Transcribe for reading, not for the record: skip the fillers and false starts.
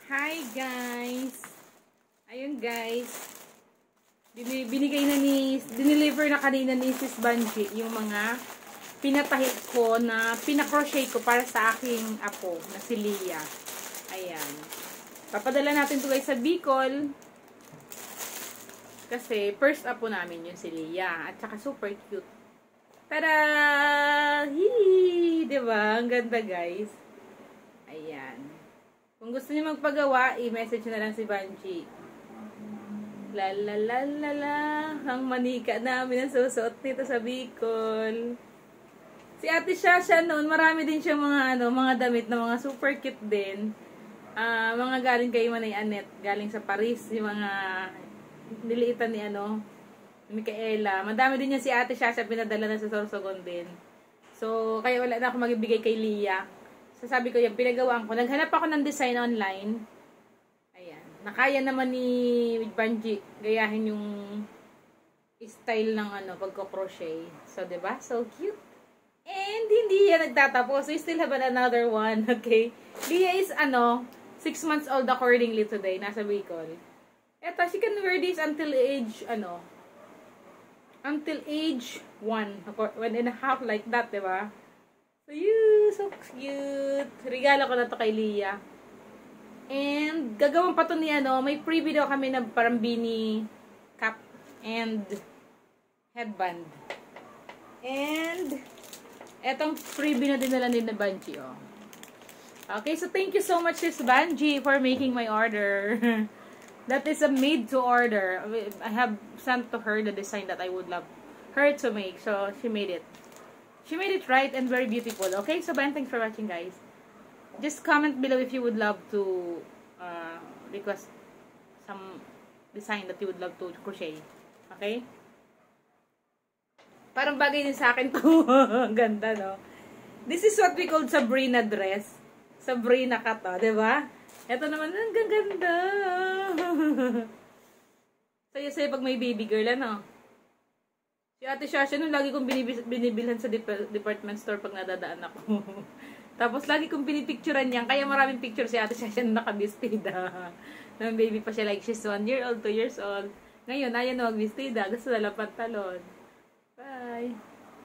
Hi guys! Ayun guys, diniliver na kanina ni Sis Banji yung mga pinatahit ko na pinacrochet ko para sa aking apo na si Leah. Ayan. Papadala natin to guys sa Bicol. Kasi first apo namin yun si Leah. At saka super cute. Tada! Hee! Diba? Ang ganda guys. Ayan. Kung gusto niyo magpagawa, i-message na lang si Banji. La la la la la. Ang manika namin ang susuot nito sa Bicol. Si Ate Shasha noon, marami din siyang mga damit na mga super cute din. Mga galing kay Manay Annette, galing sa Paris, yung mga niliitan ni Micaela. Madami din niya si Ate Shasha pinadala na sa Sorsogon din. So, kaya wala na ako magibigay kay Leah. Sasabi ko yan, pinagawaan ko. Naghanap ako ng design online. Ayan. Nakaya naman ni Banji gayahin yung style ng pagko-crochet. So, diba? So cute. And hindi yan nagtatapos. We still have another one. Okay? Leah is 6 months old accordingly today. Nasa Bicol. Eto, she can wear this until age, until age 1. 1.5 like that, diba? So cute. Regalo ko na to kay Leah. And, gagawin pa to ni may freebie daw kami na parang beanie cap and headband. And, etong freebie na dinala ni Banji, oh. Okay, so thank you so much, Sis Banji, for making my order. That is a made to order. I have sent to her the design that I would love her to make. So, she made it. She made it right and very beautiful. Okay, so thanks for watching, guys. Just comment below if you would love to request some design that you would love to crochet. Okay? Parang bagay din sa akin to. Ganda, no? This is what we call Sabrina dress. Sabrina ka to, diba? Ito naman, ang ganda. Saya-saya pag may baby girl, Si Ate Shasha, lagi kong binibilhan sa department store pag nadadaan ako. Tapos, lagi kong pinipicturean niyan. Kaya maraming picture si Ate Shasha na nakabistida. Nang baby pa siya, like she's 1 year old, 2 years old. Ngayon, ayan na magbistida. Gusto na lang pantalon. Bye!